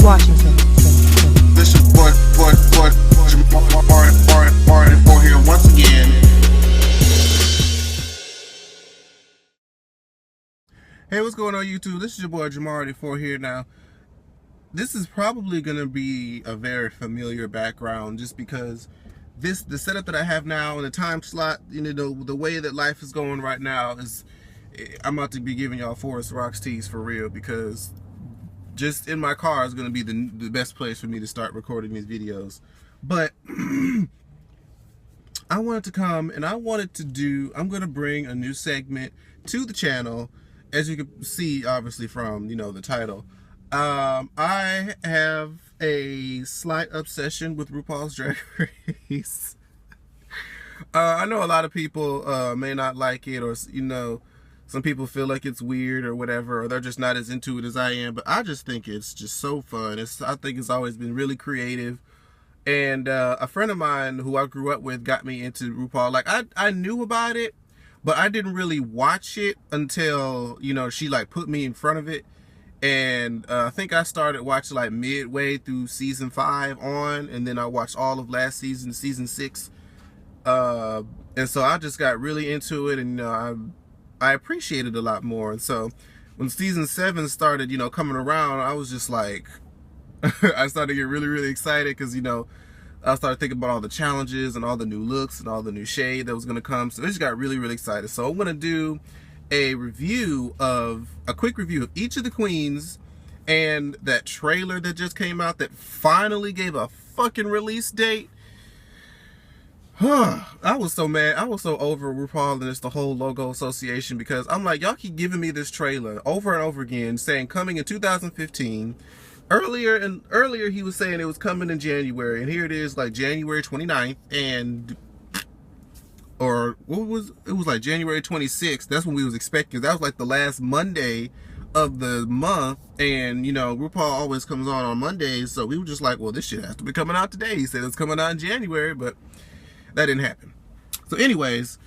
Washington. This is what Marty for here once again. Hey, what's going on YouTube? This is your boy Jamarty4 here. Now, this is probably going to be a very familiar background just because the setup that I have now and the time slot, you know, the way that life is going right now is, I'm about to be giving y'all Forest Rocks teas for real, because just in my car is going to be the best place for me to start recording these videos. But I wanted to come and I'm going to bring a new segment to the channel. As you can see, obviously, from, you know, the title. I have a slight obsession with RuPaul's Drag Race. I know a lot of people may not like it, or, you know, some people feel like it's weird or whatever, or they're just not as into it as I am, but I just think it's just so fun. I think it's always been really creative. And a friend of mine who I grew up with got me into RuPaul. Like, I knew about it, but I didn't really watch it until, you know, she like put me in front of it. And I think I started watching like midway through season 5 on, and then I watched all of last season, season 6. And so I just got really into it, and I appreciated it a lot more. And so when season 7 started, you know, coming around, I was just like, I started to get really, really excited because, you know, I started thinking about all the challenges and all the new looks and all the new shade that was going to come. So I just got really, really excited. So I'm going to do a quick review of each of the queens and that trailer that just came out that finally gave a fucking release date. I was so mad. I was so over RuPaul and it's the whole logo association, because I'm like, y'all keep giving me this trailer over and over again saying coming in 2015. Earlier he was saying it was coming in January, and here it is like January 29th, and it was like January 26th. That's when we was expecting. That was like the last Monday of the month, and you know, RuPaul always comes on Mondays, so we were just like, well, this shit has to be coming out today. He said it's coming out in January, but that didn't happen. So anyways,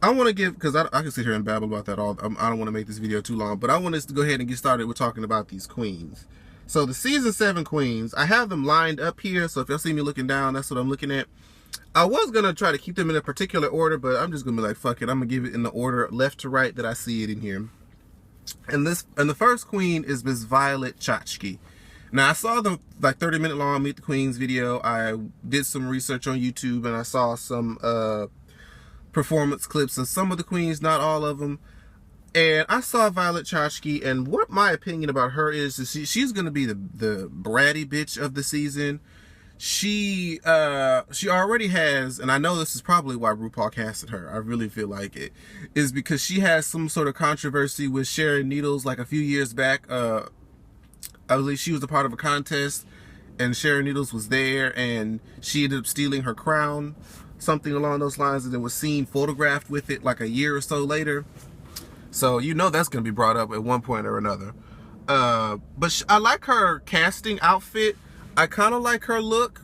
I want to give, because I can sit here and babble about that all. I don't want to make this video too long, but I want us to go ahead and get started with talking about these queens. So the season 7 queens, I have them lined up here. So if y'all see me looking down, that's what I'm looking at. I was going to try to keep them in a particular order, but I'm just going to be like, fuck it. I'm going to give it in the order left to right that I see it in here. And the first queen is Miss Violet Chachki. Now, I saw the like 30-minute long Meet the Queens video. I did some research on YouTube, and I saw some performance clips of some of the queens, not all of them. And I saw Violet Chachki, and what my opinion about her is she's going to be the bratty bitch of the season. She already has, and I know this is probably why RuPaul casted her. I really feel like it is because she has some sort of controversy with Sharon Needles like a few years back. I believe she was a part of a contest, and Sharon Needles was there, and she ended up stealing her crown, something along those lines, and then was seen photographed with it like a year or so later. So you know that's going to be brought up at one point or another. But I like her casting outfit. I kind of like her look.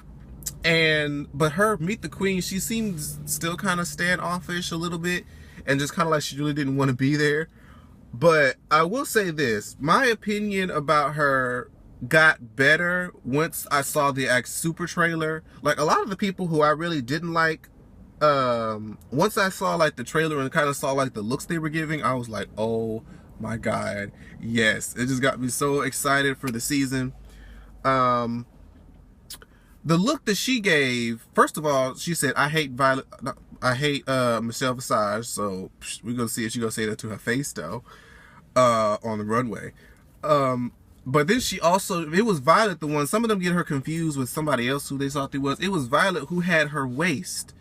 But her Meet the Queen, she seems still kind of standoffish a little bit, and just kind of like she really didn't want to be there. But I will say this, my opinion about her got better once I saw the Super trailer. Like, a lot of the people who I really didn't like, once I saw like the trailer and kind of saw like the looks they were giving, I was like, oh my god, yes. It just got me so excited for the season. The look that she gave, first of all, she said, I hate Michelle Visage, so we're gonna see if she's gonna say that to her face though, on the runway. But then she also, it was Violet the one, some of them get her confused with somebody else who they thought it was. It was Violet who had her waist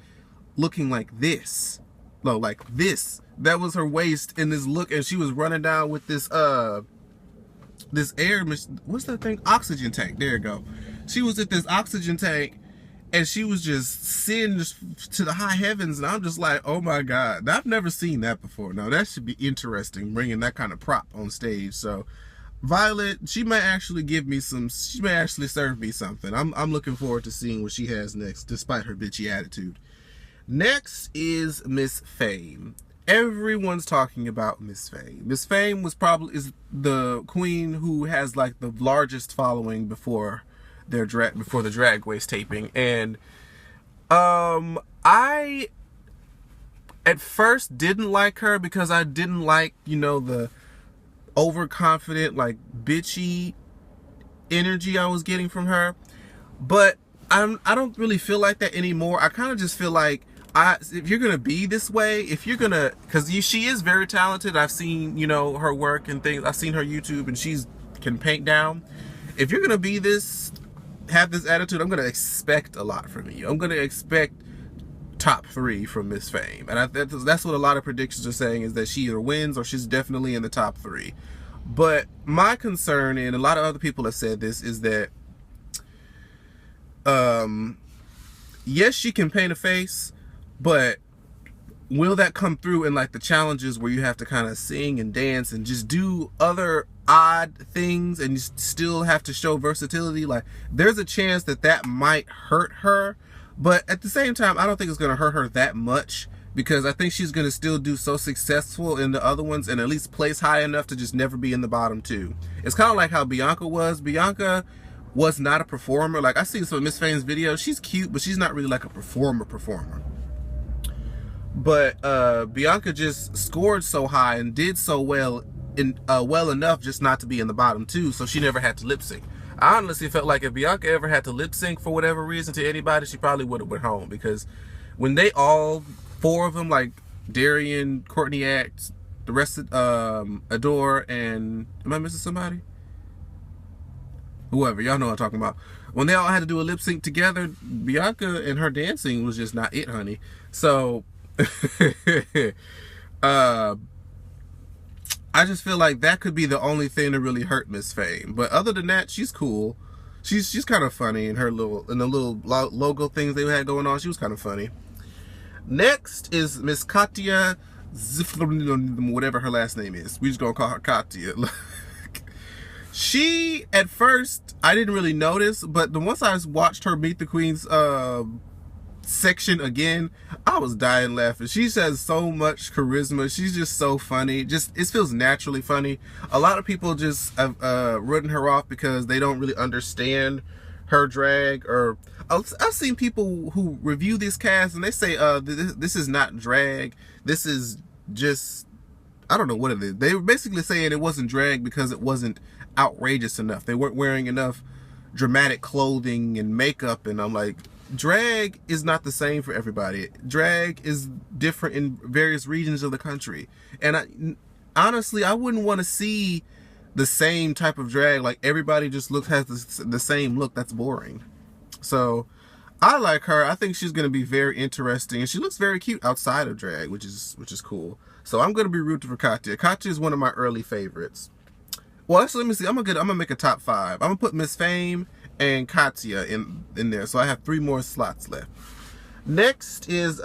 looking like this. No, like this. That was her waist in this look, and she was running down with this air, what's that thing? Oxygen tank. There you go. She was at this oxygen tank, and she was just singed to the high heavens, and I'm just like, oh my god, I've never seen that before. Now that should be interesting, bringing that kind of prop on stage. So Violet, she may actually give me she may actually serve me something. I'm looking forward to seeing what she has next, despite her bitchy attitude. Next is Miss Fame. everyone's talking about Miss Fame. Miss Fame is the queen who has like the largest following before the Drag Race taping, and I at first didn't like her because I didn't like, you know, the overconfident, like bitchy energy I was getting from her. But I don't really feel like that anymore. I kind of just feel like if you're gonna be this way, because she is very talented. I've seen, you know, her work and things. I've seen her YouTube, and she's can paint down. If you're gonna be this, have this attitude, I'm gonna expect a lot from you. I'm gonna expect top 3 from Miss Fame, and that's what a lot of predictions are saying, is that she either wins or she's definitely in the top 3. But my concern, and a lot of other people have said this, is that yes, she can paint a face, but will that come through in like the challenges where you have to kind of sing and dance and just do other odd things and you still have to show versatility? Like, there's a chance that might hurt her, but at the same time, I don't think it's going to hurt her that much, because I think she's going to still do so successful in the other ones and at least place high enough to just never be in the bottom 2. It's kind of like how Bianca was. Bianca was not a performer. Like, I see some of Miss Fame's videos. She's cute, but she's not really like a performer. But Bianca just scored so high and did so well well enough just not to be in the bottom 2, so she never had to lip sync. I honestly felt like if Bianca ever had to lip sync for whatever reason to anybody, she probably would have went home, because when they all 4 of them, like Darian, Courtney Act, the rest of Adore, and am I missing somebody? Whoever, y'all know what I'm talking about. When they all had to do a lip sync together, Bianca and her dancing was just not it, honey. So I just feel like that could be the only thing to really hurt Miss Fame. But other than that, she's cool. She's kind of funny in the little logo things they had going on. She was kind of funny. Next is Miss Katya, whatever her last name is. We just gonna call her Katya. She, at first, I didn't really notice, but once I watched her Meet the Queens section again, I was dying laughing. She has so much charisma. She's just so funny. It feels naturally funny. A lot of people just have written her off because they don't really understand her drag. Or I've seen people who review this cast and they say this is not drag. This is just, I don't know what it is. They were basically saying it wasn't drag because it wasn't outrageous enough. They weren't wearing enough dramatic clothing and makeup, and I'm like, drag is not the same for everybody. Drag is different in various regions of the country, and honestly, I wouldn't want to see the same type of drag. Like, everybody just has the same look. That's boring. So I like her. I think she's going to be very interesting, and she looks very cute outside of drag, which is cool. So I'm going to be rooting for Katya. Katya is one of my early favorites. Well, actually, let me see. I'm gonna make a top 5. I'm gonna put Miss Fame and Katya in there, so I have 3 more slots left. Next is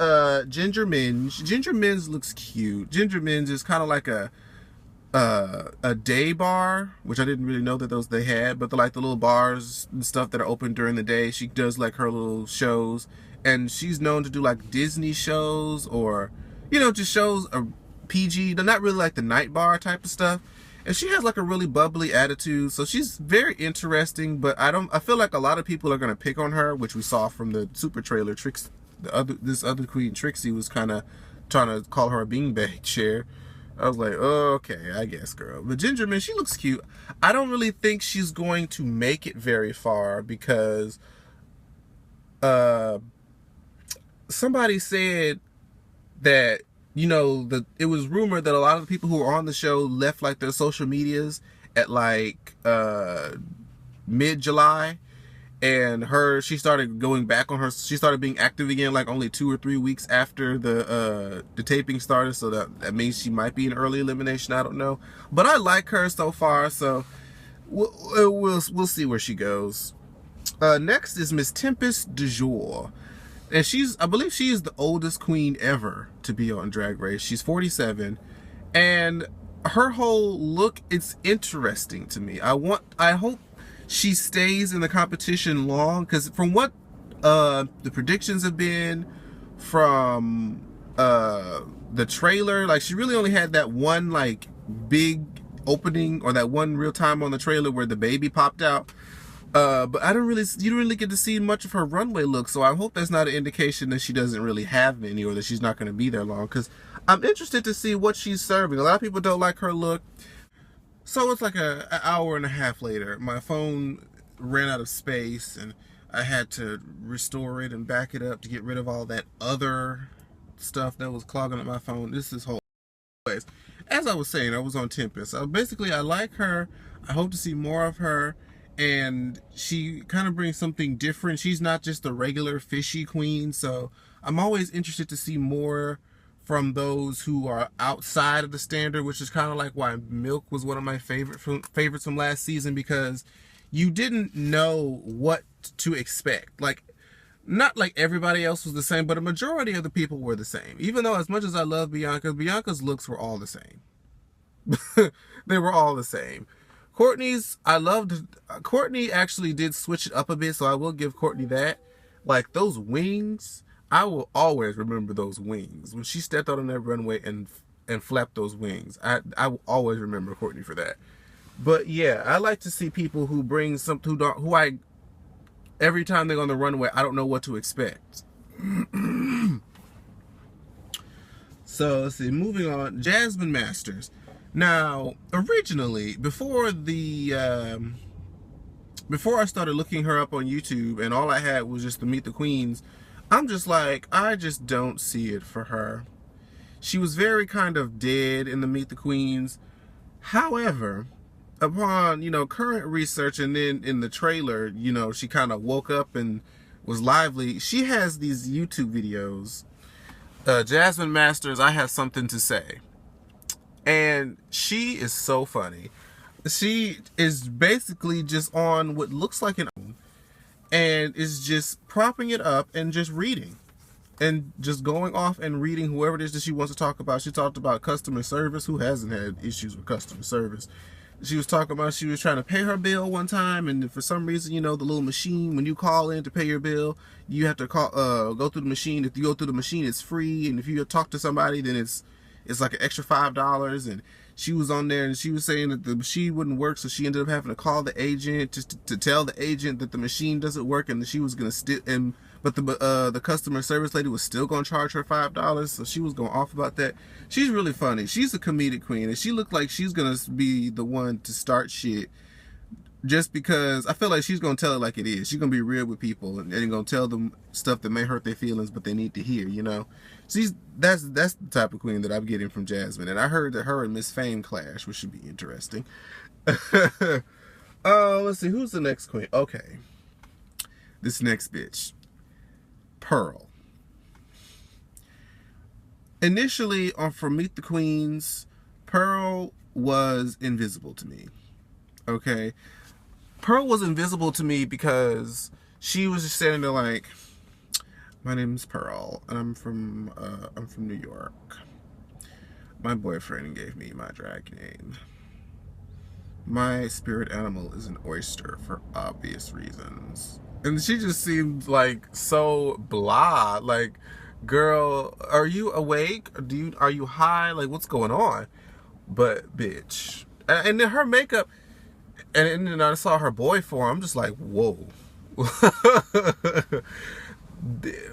Ginger Minj. Ginger Minj looks cute. Ginger Minj is kind of like a day bar, which I didn't really know that they had, but they're like the little bars and stuff that are open during the day. She does like her little shows, and she's known to do like Disney shows, or, you know, just shows are PG. They're not really like the night bar type of stuff. And she has like a really bubbly attitude, so she's very interesting. But I feel like a lot of people are gonna pick on her, which we saw from the super trailer. This other queen, Trixie, was kind of trying to call her a beanbag chair. I was like, oh, okay, I guess, girl. But Ginger Minj, she looks cute. I don't really think she's going to make it very far, because somebody said that, you know, it was rumored that a lot of the people who were on the show left like their social medias at like mid-July, and she started going back on she started being active again like only 2 or 3 weeks after the taping started, so that means she might be in early elimination. I don't know, but I like her so far, so we'll see where she goes. Next is Miss Tempest DuJour. And I believe she is the oldest queen ever to be on Drag Race. She's 47, and her whole look, it's interesting to me. I hope she stays in the competition long, because from what the predictions have been, from the trailer, like she really only had that one like big opening, or that one real time on the trailer where the baby popped out. But you don't really get to see much of her runway look, so I hope that's not an indication that she doesn't really have any, or that she's not going to be there long, because I'm interested to see what she's serving. A lot of people don't like her look. So it's like an hour and a half later, my phone ran out of space, and I had to restore it and back it up to get rid of all that other stuff that was clogging up my phone. This is whole. Anyways, as I was saying, I was on Tempest. So basically, I like her. I hope to see more of her. And she kind of brings something different. She's not just a regular fishy queen, so I'm always interested to see more from those who are outside of the standard, which is kind of like why Milk was one of my favorites from last season, because you didn't know what to expect. Like, not like everybody else was the same, but a majority of the people were the same. Even though, as much as I love Bianca's looks were all the same. They were all the same. Courtney's, I loved. Courtney actually did switch it up a bit, so I will give Courtney that. Like, those wings, I will always remember those wings. When she stepped out on that runway and flapped those wings, I will always remember Courtney for that. But yeah, I like to see people who bring every time they go on the runway, I don't know what to expect. So let's see, moving on, Jasmine Masters. Now, originally, before I started looking her up on YouTube and all I had was just the Meet the Queens, I'm just like, I just don't see it for her. She was very kind of dead in the Meet the Queens. However, upon, current research, and then in the trailer, she kind of woke up and was lively. She has these YouTube videos. Jasmine Masters, I Have Something to Say. And she is so funny. She is basically just on what looks like and is just propping it up and just reading. And just going off and reading whoever it is that she wants to talk about. She talked about customer service. Who hasn't had issues with customer service? She was talking about she was trying to pay her bill one time, and for some reason, the little machine, when you call in to pay your bill, you have to go through the machine. If you go through the machine, it's free, and if you talk to somebody, then it's like an extra $5. And she was on there and she was saying that the machine wouldn't work, so she ended up having to call the agent just to tell the agent that the machine doesn't work, and that she was gonna but the customer service lady was still gonna charge her $5. So she was going off about that. She's really funny. She's a comedic queen, and she looked like she's gonna be the one to start shit. Just because I feel like she's gonna tell it like it is. She's gonna be real with people and gonna tell them stuff that may hurt their feelings, but they need to hear. That's the type of queen that I'm getting from Jasmine. And I heard that her and Miss Fame clash, which should be interesting. Let's see, who's the next queen? Okay, this next bitch, Pearl. Initially, from Meet the Queens, Pearl was invisible to me. Okay. Pearl was invisible to me because she was just standing there like, my name is Pearl, and I'm from New York. My boyfriend gave me my drag name. My spirit animal is an oyster for obvious reasons. And she just seemed like so blah. Like, girl, are you awake? Are you high? Like, what's going on? But bitch, and then her makeup. And then I saw her boy form. I'm just like, whoa.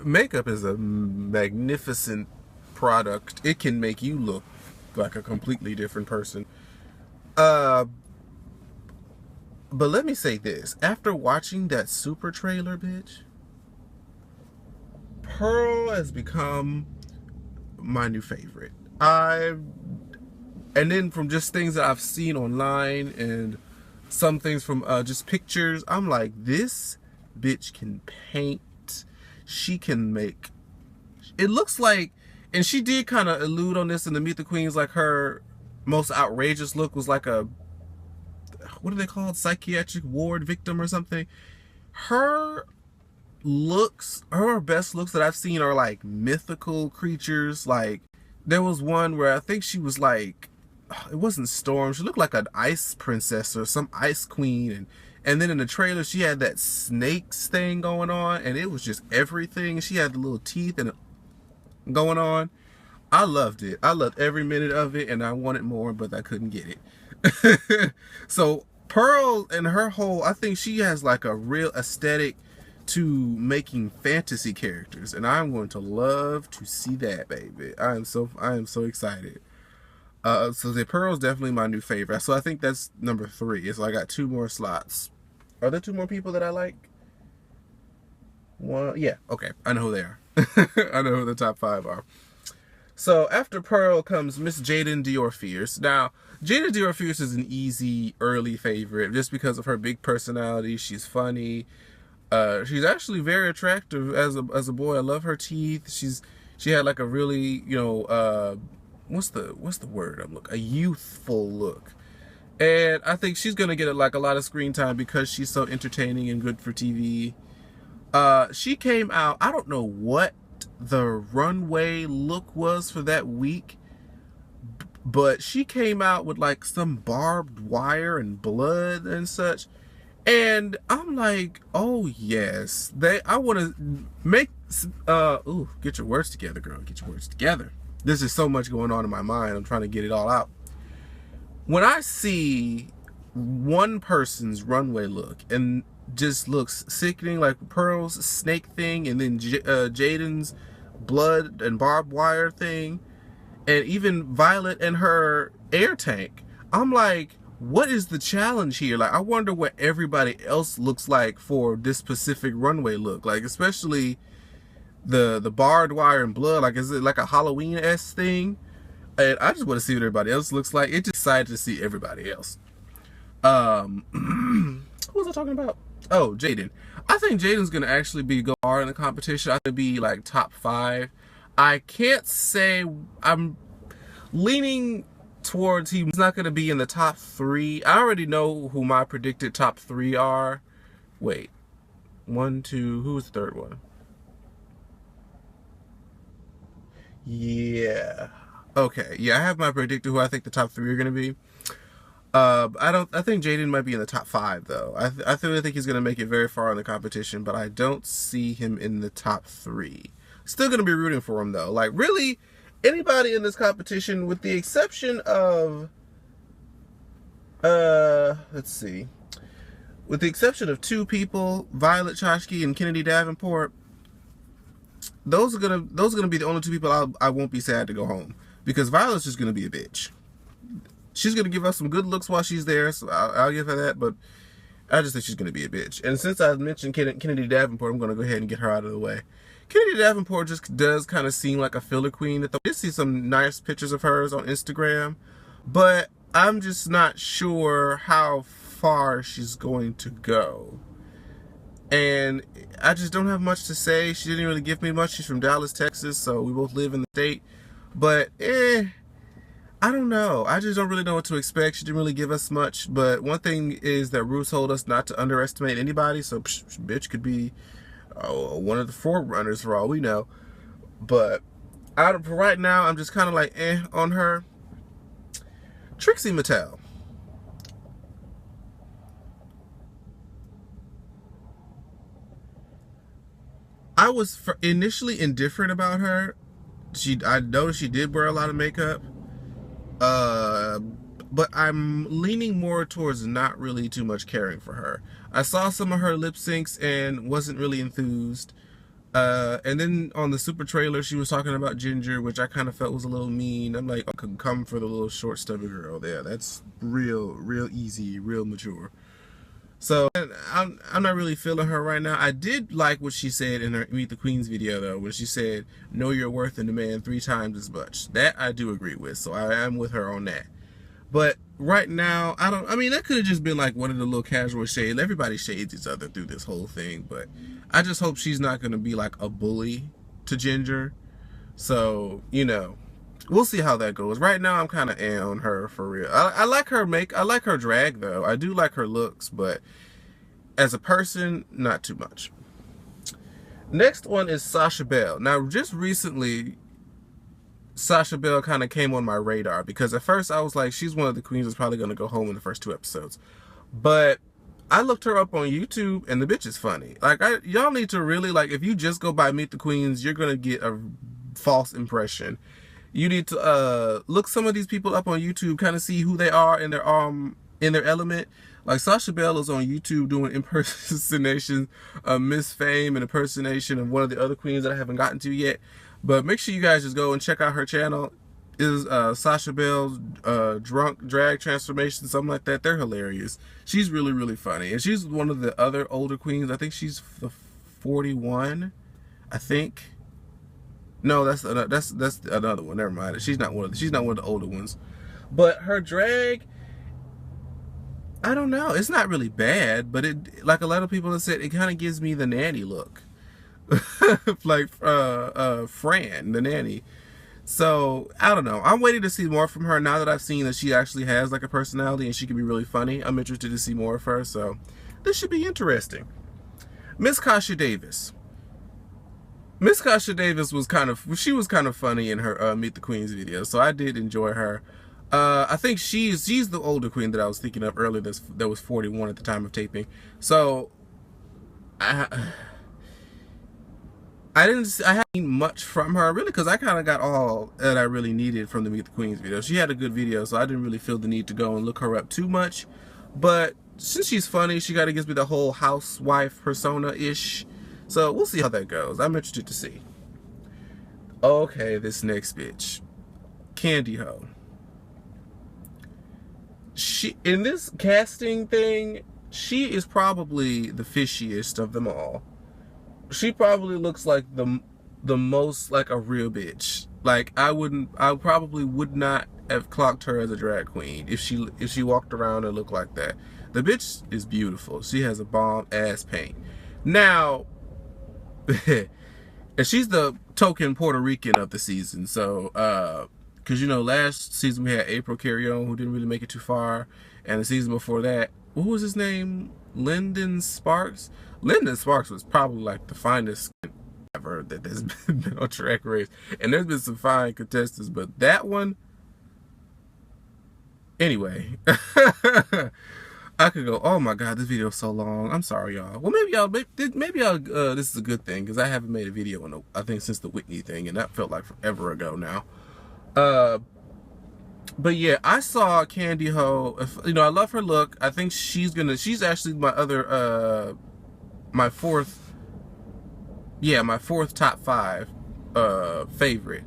Makeup is a magnificent product. It can make you look like a completely different person. But let me say this. After watching that Super trailer, bitch, Pearl has become my new favorite. And then from just things that I've seen online and some things from just pictures, I'm like, this bitch can paint. She can make, it looks like, and she did kind of allude on this in the Meet the Queens, like her most outrageous look was like a, what are they called, psychiatric ward victim or something. Her looks, her best looks that I've seen are like mythical creatures. Like, there was one where I think she was like, it wasn't Storm, she looked like an ice princess or some ice queen, and then in the trailer she had that snakes thing going on, and it was just everything. She had the little teeth and going on. I loved it. I loved every minute of it, and I wanted more, but I couldn't get it. So Pearl and her whole, I think she has like a real aesthetic to making fantasy characters, and I'm going to love to see that, baby. I am so excited. So the Pearl's definitely my new favorite. So I think that's number 3. So I got 2 more slots. Are there 2 more people that I like? One, yeah, okay. I know who they are. I know who the top 5 are. So after Pearl comes Miss Jaidynn Dior Fierce. Now, Jaidynn Dior Fierce is an easy early favorite just because of her big personality. She's funny. She's actually very attractive as a boy. I love her teeth. She had like a really, what's the word I'm looking? A youthful look. And I think she's gonna get like a lot of screen time because she's so entertaining and good for TV. She came out, I don't know what the runway look was for that week, but she came out with like some barbed wire and blood and such, and I'm like, oh yes, I want to make get your words together, girl, get your words together. There's just so much going on in my mind. I'm trying to get it all out. When I see one person's runway look and just looks sickening, like Pearl's snake thing, and then Jaidynn's blood and barbed wire thing, and even Violet and her air tank, I'm like, what is the challenge here? Like, I wonder what everybody else looks like for this specific runway look. Like, especially the barbed wire and blood. Like, is it like a Halloween-esque thing? And I just want to see what everybody else looks like. It's just excited to see everybody else. Who was I talking about? Oh, Jaidynn. I think Jaidynn's gonna actually go hard in the competition. I think be like top 5. I can't say, I'm leaning towards he's not gonna be in the top 3. I already know who my predicted top 3 are. Wait, 1, 2. Who was the third one? Yeah. Okay. Yeah, I have my predictor who I think the top 3 are gonna be. I think Jaidynn might be in the top 5 though. I really think he's gonna make it very far in the competition, but I don't see him in the top 3. Still gonna be rooting for him though. Like, really, anybody in this competition, with the exception of let's see, with the exception of 2 people, Violet Chachki and Kandy Davenport, those are gonna be the only 2 people I won't be sad to go home, because Violet's just gonna be a bitch. She's going to give us some good looks while she's there, so I'll give her that, but I just think she's going to be a bitch. And since I've mentioned Kandy Davenport, I'm going to go ahead and get her out of the way. Kandy Davenport just does kind of seem like a filler queen. I did see some nice pictures of hers on Instagram, but I'm just not sure how far she's going to go. And I just don't have much to say. She didn't really give me much. She's from Dallas, Texas, so we both live in the state. But, I don't know. I just don't really know what to expect. She didn't really give us much. But one thing is that Ruth told us not to underestimate anybody. So, bitch could be one of the forerunners for all we know. But for right now, I'm just kind of like, on her. Trixie Mattel. I was initially indifferent about her. I noticed she did wear a lot of makeup. But I'm leaning more towards not really too much caring for her. I saw some of her lip syncs and wasn't really enthused. And then on the super trailer, she was talking about Ginger, which I kind of felt was a little mean. I'm like, I could come for the little short stubby girl there. That's real easy, real mature. So I'm not really feeling her right now. I did like what she said in her Meet the Queens video though, when she said, know your worth and demand 3 times as much. That I do agree with, so I am with her on that. But right now, I mean, that could have just been like one of the little casual shades. Everybody shades each other through this whole thing, but I just hope she's not going to be like a bully to Ginger. So, we'll see how that goes. Right now, I'm kind of on her for real. I like her I like her drag though. I do like her looks, but as a person, not too much. Next one is Sasha Belle. Now, just recently, Sasha Belle kind of came on my radar because at first I was like, she's one of the queens that's probably going to go home in the first 2 episodes. But I looked her up on YouTube and the bitch is funny. Like, y'all need to really, like, if you just go by Meet the Queens, you're going to get a false impression. You need to look some of these people up on YouTube, kind of see who they are in their element. Like Sasha Belle is on YouTube doing impersonation of Miss Fame and impersonation of one of the other queens that I haven't gotten to yet. But make sure you guys just go and check out her channel. Is Sasha Belle's drunk drag transformation, something like that. They're hilarious. She's really, really funny, and she's one of the other older queens. I think she's the 41. I think. No, that's another one. Never mind. She's not one of the older ones. But her drag, I don't know. It's not really bad, but it, like a lot of people have said, it kind of gives me the nanny look, like Fran, the nanny. So I don't know. I'm waiting to see more from her now that I've seen that she actually has like a personality and she can be really funny. I'm interested to see more of her. So this should be interesting. Miss Kasha Davis. Miss Kasha Davis was kind of funny in her Meet the Queens video, so I did enjoy her. I think she's the older queen that I was thinking of earlier that was 41 at the time of taping. So I haven't seen much from her really, because I kind of got all that I really needed from the Meet the Queens video. She had a good video, so I didn't really feel the need to go and look her up too much. But since she's funny, she kind of gives me the whole housewife persona-ish. So we'll see how that goes. I'm interested to see. Okay, this next bitch, Kandy Ho. She, in this casting thing, she is probably the fishiest of them all. She probably looks like the most like a real bitch. Like I probably would not have clocked her as a drag queen if she walked around and looked like that. The bitch is beautiful. She has a bomb ass paint. Now, and she's the token Puerto Rican of the season. So, because you know, last season we had April Carrion, who didn't really make it too far, and the season before that, what was his name? Lyndon Sparks. Lyndon Sparks was probably like the finest ever that there's been on Drag Race, and there's been some fine contestants, but that one, anyway. I could go, oh my god, this video is so long. I'm sorry, y'all. Well, maybe this is a good thing, because I haven't made a video in I think since the Whitney thing, and that felt like forever ago now. But yeah, I saw Kandy Ho. You know, I love her look. I think she's actually my other my fourth top 5 favorite.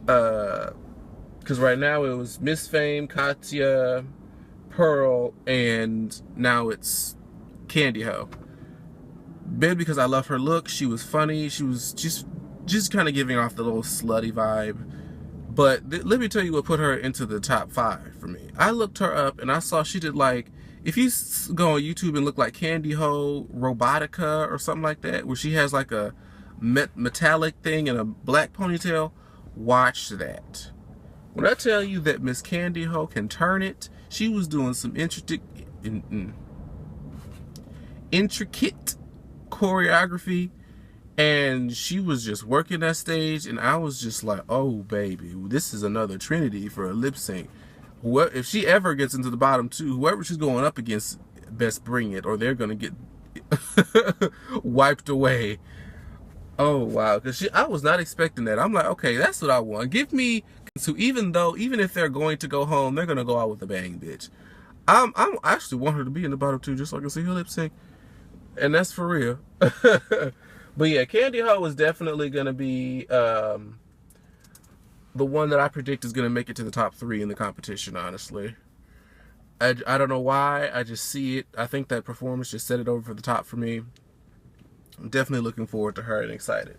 Because right now it was Miss Fame, Katya, Pearl, and now it's Kandy Ho. Big because I love her look. She was funny. She was just kind of giving off the little slutty vibe. But let me tell you what put her into the top 5 for me. I looked her up and I saw she did, like, if you go on YouTube and look like Kandy Ho Robotica or something like that, where she has like a metallic thing and a black ponytail, watch that. When I tell you that Miss Kandy Ho can turn it, she was doing some intricate choreography, and she was just working that stage, and I was just like, oh baby, this is another Trinity for a lip sync. If she ever gets into the bottom 2, whoever she's going up against, best bring it, or they're gonna get wiped away. Oh wow, because I was not expecting that. I'm like, okay, that's what I want. Give me, so even if they're going to go home, they're gonna go out with a bang, bitch. I actually want her to be in the bottom 2 just so I can see her lip sync, and that's for real. But yeah, Kandy Ho is definitely gonna be the one that I predict is gonna make it to the top 3 in the competition. Honestly, I don't know why. I just see it. I think that performance just set it over for the top for me. I'm definitely looking forward to her and excited.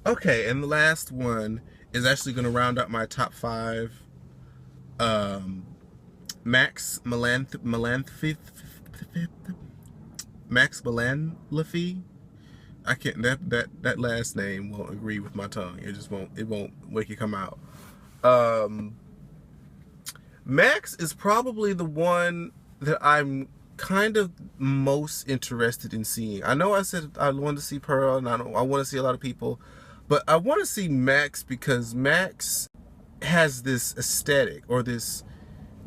Okay, and the last one is actually going to round out my top 5. Max Melanphy. I can't. That last name won't agree with my tongue. It just won't. It won't make it come out. Max is probably the one that I'm kind of most interested in seeing. I know I said I wanted to see Pearl, and I want to see a lot of people, but I want to see Max because Max has this aesthetic, or this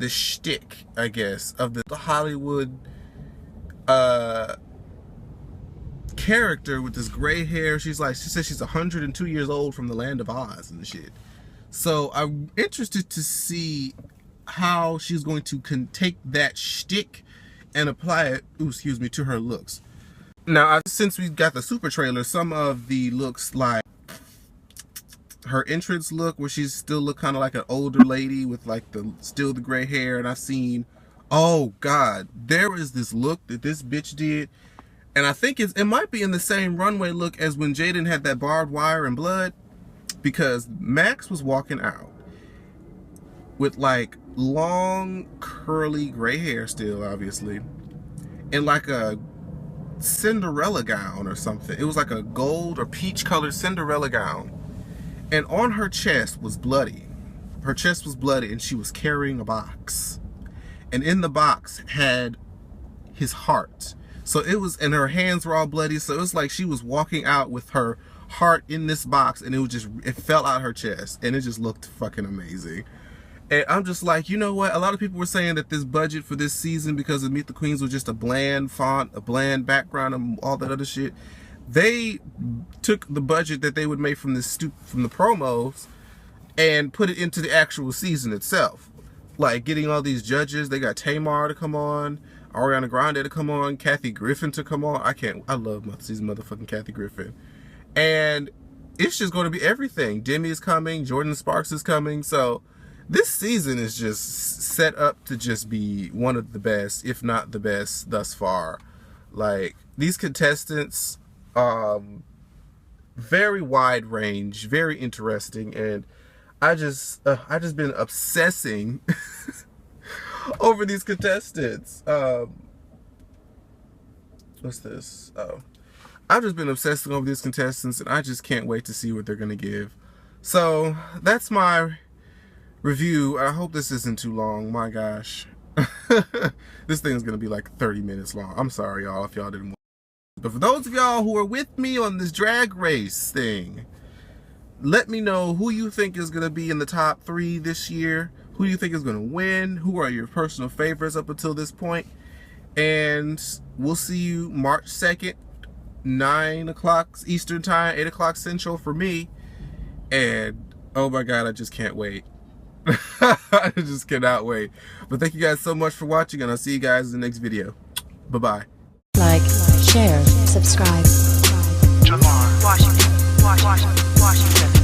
shtick, I guess, of the Hollywood character with this gray hair. She says she's 102 years old from the land of Oz and shit. So I'm interested to see how she's going to take that shtick and apply it, to her looks. Now, since we got the super trailer, some of the looks, like her entrance look, where she's still look kind of like an older lady with like still the gray hair, and I've seen, oh God, there is this look that this bitch did, and I think it might be in the same runway look as when Jaidynn had that barbed wire and blood, because Max was walking out with like long curly gray hair still, obviously, and like a Cinderella gown or something. It was like a gold or peach colored Cinderella gown, and on her chest was bloody. Her chest was bloody, and she was carrying a box, and in the box had his heart. So it was, and her hands were all bloody, so it was like she was walking out with her heart in this box, and it fell out her chest, and it just looked fucking amazing. And I'm just like, you know what? A lot of people were saying that this budget for this season, because of Meet the Queens, was just a bland font, a bland background, and all that other shit. They took the budget that they would make from the promos and put it into the actual season itself. Like getting all these judges. They got Tamar to come on, Ariana Grande to come on, Kathy Griffin to come on. I love these motherfucking Kathy Griffin. And it's just going to be everything. Demi is coming, Jordan Sparks is coming, so this season is just set up to just be one of the best, if not the best, thus far. Like, these contestants, very wide range, very interesting, and I just been obsessing over these contestants. What's this? Oh, I've just been obsessing over these contestants, and I just can't wait to see what they're gonna give. So that's my review. I hope this isn't too long. My gosh. This thing's gonna be like 30 minutes long. I'm sorry, y'all, if y'all didn't watch. But for those of y'all who are with me on this drag race thing, let me know who you think is gonna be in the top 3 this year. Who do you think is gonna win? Who are your personal favorites up until this point? And we'll see you March 2nd, 9 o'clock Eastern time, 8 o'clock Central for me. And oh my God, I just can't wait. I just cannot wait. But thank you guys so much for watching, and I'll see you guys in the next video. Bye-bye. Like, share, subscribe. Washington, Washington.